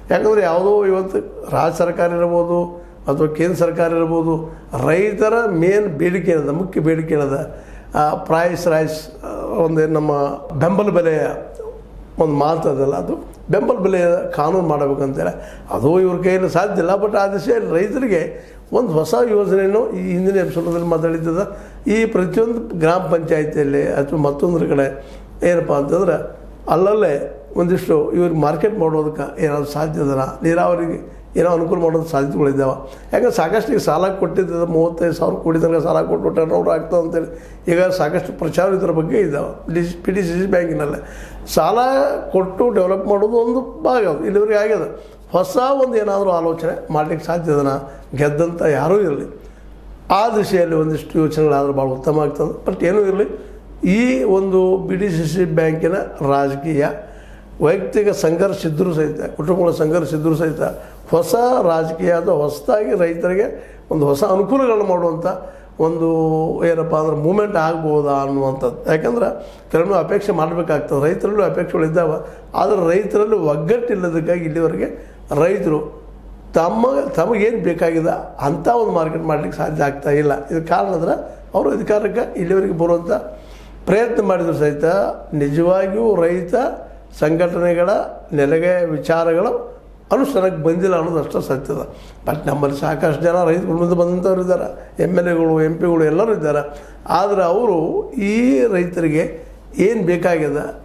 ಯಾಕಂದರೆ ಯಾವುದೋ ಇವತ್ತು ರಾಜ್ಯ ಸರ್ಕಾರ ಇರ್ಬೋದು ಅಥವಾ ಕೇಂದ್ರ ಸರ್ಕಾರ ಇರ್ಬೋದು, ರೈತರ ಮೇನ್ ಬೇಡಿಕೆ ಏನದ, ಮುಖ್ಯ ಬೇಡಿಕೆ ಏನದ, ಪ್ರೈಸ್ ರೈಸ್ ಒಂದು ನಮ್ಮ ಬೆಂಬಲ ಬೆಲೆಯ ಒಂದು ಮಾತು ಅದಲ್ಲ, ಅದು ಬೆಂಬಲ ಬೆಲೆಯ ಕಾನೂನು ಮಾಡಬೇಕಂತೇಳಿ ಅದು ಇವ್ರ ಕೈಯಲ್ಲಿ ಸಾಧ್ಯ ಇಲ್ಲ. ಬಟ್ ಆ ದಿಶೆಯಲ್ಲಿ ರೈತರಿಗೆ ಒಂದು ಹೊಸ ಯೋಜನೆಯನ್ನು ಈ ಹಿಂದಿನ ಎಪಿಸೋಡಲ್ಲಿ ಮಾತಾಡಿದ್ದದ. ಈ ಪ್ರತಿಯೊಂದು ಗ್ರಾಮ ಪಂಚಾಯಿತಿಯಲ್ಲಿ ಅಥವಾ ಮತ್ತೊಂದ್ರ ಕಡೆ ಏನಪ್ಪ ಅಂತಂದ್ರೆ ಅಲ್ಲಲ್ಲೇ ಒಂದಿಷ್ಟು ಇವ್ರಿಗೆ ಮಾರ್ಕೆಟ್ ಮಾಡೋದಕ್ಕೆ ಏನಾದರೂ ಸಾಧ್ಯ ಅದಲ್ಲ, ನೀರಾವರಿಗೆ ಏನೋ ಅನುಕೂಲ ಮಾಡೋದು ಸಾಧ್ಯತೆಗಳಿದ್ದಾವೆ. ಯಾಕಂದ್ರೆ ಸಾಕಷ್ಟು ಈಗ ಸಾಲ ಕೊಟ್ಟಿದ್ದ 35,000 ಕೋಟಿ ತನಕ ಸಾಲ ಕೊಟ್ಟು ಟರ್ನ್ ಓವರ್ ಆಗ್ತದೆ ಅಂತೇಳಿ ಈಗ ಸಾಕಷ್ಟು ಪ್ರಚಾರ ಇದರ ಬಗ್ಗೆ ಇದ್ದಾವೆ. PDCC ಬ್ಯಾಂಕಿನಲ್ಲೇ ಸಾಲ ಕೊಟ್ಟು ಡೆವಲಪ್ ಮಾಡೋದು ಒಂದು ಭಾಗ ಅದು ಇಲ್ಲಿವರೆಗೆ ಆಗ್ಯದ. ಹೊಸ ಒಂದು ಏನಾದರೂ ಆಲೋಚನೆ ಮಾಡಲಿಕ್ಕೆ ಸಾಧ್ಯ ಅದನ್ನು ಗೆದ್ದಂಥ ಯಾರೂ ಇರಲಿ, ಆ ದಿಶೆಯಲ್ಲಿ ಒಂದಿಷ್ಟು ಯೋಚನೆಗಳಾದರೂ ಭಾಳ ಉತ್ತಮ ಆಗ್ತದೆ. ಬಟ್ ಏನೂ ಇರಲಿ, ಈ ಒಂದು PDCC ಬ್ಯಾಂಕಿನ ರಾಜಕೀಯ ವೈಯಕ್ತಿಕ ಸಂಘರ್ಷ ಇದ್ದರೂ ಸಹಿತ, ಕುಟುಂಬಗಳ ಸಂಘರ್ಷ ಇದ್ದರೂ ಸಹಿತ ಹೊಸ ರಾಜಕೀಯ ಅಥವಾ ಹೊಸದಾಗಿ ರೈತರಿಗೆ ಒಂದು ಹೊಸ ಅನುಕೂಲಗಳನ್ನು ಮಾಡುವಂಥ ಒಂದು ಏನಪ್ಪ ಅಂದ್ರೆ ಮೂಮೆಂಟ್ ಆಗ್ಬೋದಾ ಅನ್ನುವಂಥದ್ದು. ಯಾಕಂದ್ರೆ ಕೆಲವೊಂದು ಅಪೇಕ್ಷೆ ಮಾಡಬೇಕಾಗ್ತದೆ, ರೈತರಲ್ಲೂ ಅಪೇಕ್ಷೆಗಳಿದ್ದಾವೆ. ಆದರೆ ರೈತರಲ್ಲಿ ಒಗ್ಗಟ್ಟಿಲ್ಲದಕ್ಕಾಗಿ ಇಲ್ಲಿವರೆಗೆ ರೈತರು ತಮಗೇನು ಬೇಕಾಗಿದೆ ಅಂಥ ಒಂದು ಮಾರ್ಕೆಟ್ ಮಾಡಲಿಕ್ಕೆ ಸಾಧ್ಯ ಆಗ್ತಾ ಇಲ್ಲ. ಇದಕ್ಕೆ ಕಾರಣ ಅಂದ್ರೆ ಅವರು ಅಧಿಕಾರಕ್ಕೆ ಇಲ್ಲಿವರೆಗೆ ಬರುವಂಥ ಪ್ರಯತ್ನ ಮಾಡಿದ್ರು ಸಹಿತ ನಿಜವಾಗಿಯೂ ರೈತ ಸಂಘಟನೆಗಳ ನೆಲೆಗೆ ವಿಚಾರಗಳು ಅನುಷ್ಠಾನಕ್ಕೆ ಬಂದಿಲ್ಲ ಅನ್ನೋದು ಅಷ್ಟೇ ಸತ್ಯದ. ಬಟ್ ನಮ್ಮಲ್ಲಿ ಸಾಕಷ್ಟು ಜನ ರೈತ ಕುಟುಂಬದಿಂದ ಬಂದಂಥವ್ರು ಇದ್ದಾರೆ, MLAಗಳು MP ಗಳು ಎಲ್ಲರೂ ಇದ್ದಾರೆ. ಆದರೆ ಅವರು ಈ ರೈತರಿಗೆ ಏನು ಬೇಕಾಗ್ಯದ